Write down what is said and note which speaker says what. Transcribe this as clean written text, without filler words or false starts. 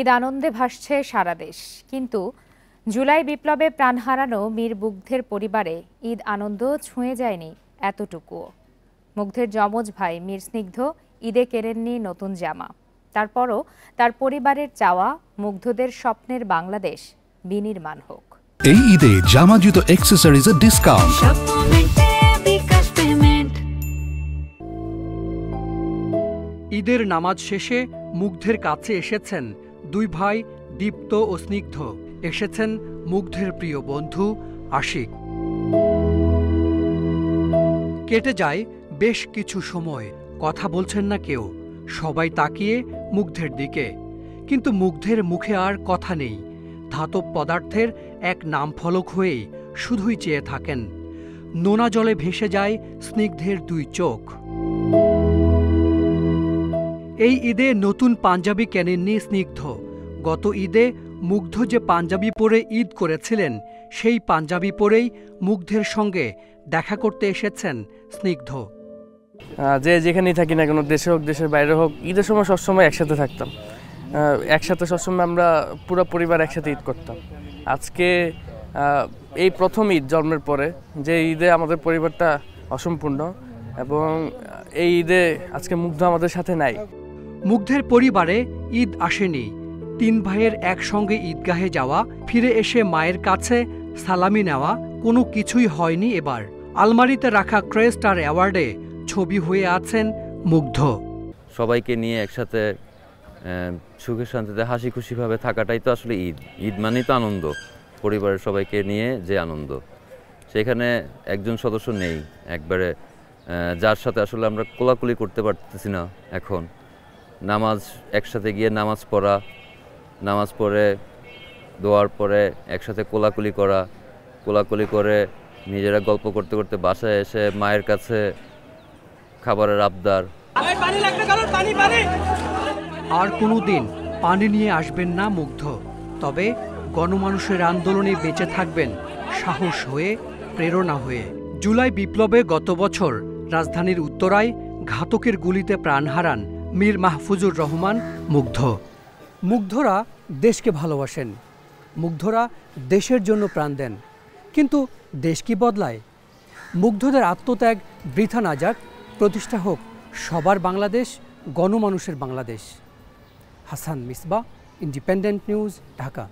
Speaker 1: ঈদ আনন্দে ভাসছে সারা দেশ, কিন্তু জুলাই বিপ্লবে প্রাণ হারানো মীর মুগ্ধের পরিবারে ঈদ আনন্দ ছুঁয়ে যায়নি এতটুকুও। মুগ্ধের যমজ ভাই মীর স্নিগ্ধ ঈদে কেড়েননি নতুন জামা। তারপরও তার পরিবারের চাওয়া মুগ্ধদের স্বপ্নের বাংলাদেশ বিনির্মাণ হোক।
Speaker 2: এই ঈদে জামা জুতো অ্যাক্সেসরিজের ডিসকাউন্ট।
Speaker 3: ঈদের নামাজ শেষে মুগ্ধের কাছে এসেছেন দুই ভাই দীপ্ত ও স্নিগ্ধ। এসেছেন মুগ্ধের প্রিয় বন্ধু আশিক। কেটে যায় বেশ কিছু সময়, কথা বলছেন না কেউ, সবাই তাকিয়ে মুগ্ধের দিকে। কিন্তু মুগ্ধের মুখে আর কথা নেই। ধাতব পদার্থের এক নামফলক হয়েই শুধুই চেয়ে থাকেন। নোনা জলে ভেসে যায় স্নিগ্ধের দুই চোখ। এই ঈদে নতুন পাঞ্জাবি কেনেননি স্নিগ্ধ। গত ঈদে মুগ্ধ যে পাঞ্জাবি পরে ঈদ করেছিলেন, সেই পাঞ্জাবি পরেই মুগ্ধের সঙ্গে দেখা করতে এসেছেন স্নিগ্ধ।
Speaker 4: যে যেখানেই থাকি না কেন, দেশে হোক দেশের বাইরে হোক, ঈদের সময় সবসময় একসাথে থাকতাম। একসাথে সবসময় আমরা পুরো পরিবার একসাথে ঈদ করতাম। আজকে এই প্রথম ঈদ জন্মের পরে যে ঈদে আমাদের পরিবারটা অসম্পূর্ণ, এবং এই ঈদে আজকে মুগ্ধ আমাদের সাথে নাই।
Speaker 3: মুগ্ধের পরিবারে ঈদ আসেনি। তিন ভাইয়ের একসঙ্গে ঈদগাহে যাওয়া, ফিরে এসে মায়ের কাছে সালামি নেওয়া, কোনো কিছুই হয়নি এবার। আলমারিতে রাখা ক্রেস্ট আর অ্যাওয়ার্ডে ছবি হয়ে আছেন মুগ্ধ।
Speaker 5: সবাইকে নিয়ে একসাথে সুখে শান্তিতে হাসি খুশিভাবে থাকাটাই তো আসলে ঈদ। ঈদ মানেই তো আনন্দ, পরিবারের সবাইকে নিয়ে যে আনন্দ। সেখানে একজন সদস্য নেই একবারে, যার সাথে আসলে আমরা কোলাকুলি করতে পারতেছি না এখন। নামাজ একসাথে গিয়ে নামাজ পড়া, নামাজ পড়ে দোয়ার পরে একসাথে কোলাকুলি করা, কোলাকুলি করে নিজেরা গল্প করতে করতে বাসায় এসে মায়ের কাছে খাবারের আবদার।
Speaker 3: আর কোনো দিন পানি নিয়ে আসবেন না মুগ্ধ, তবে গণমানুষের আন্দোলনে বেঁচে থাকবেন সাহস হয়ে, প্রেরণা হয়ে। জুলাই বিপ্লবে গত বছর রাজধানীর উত্তরায় ঘাতকের গুলিতে প্রাণ হারান মীর মাহফুজুর রহমান মুগ্ধ। মুগ্ধরা দেশকে ভালোবাসেন, মুগ্ধরা দেশের জন্য প্রাণ দেন। কিন্তু দেশ কি বদলায়? মুগ্ধদের আত্মত্যাগ বৃথা না যাক, প্রতিষ্ঠা হোক সবার বাংলাদেশ, গণমানুষের বাংলাদেশ। Hasan Misbah, independent news, Dhaka.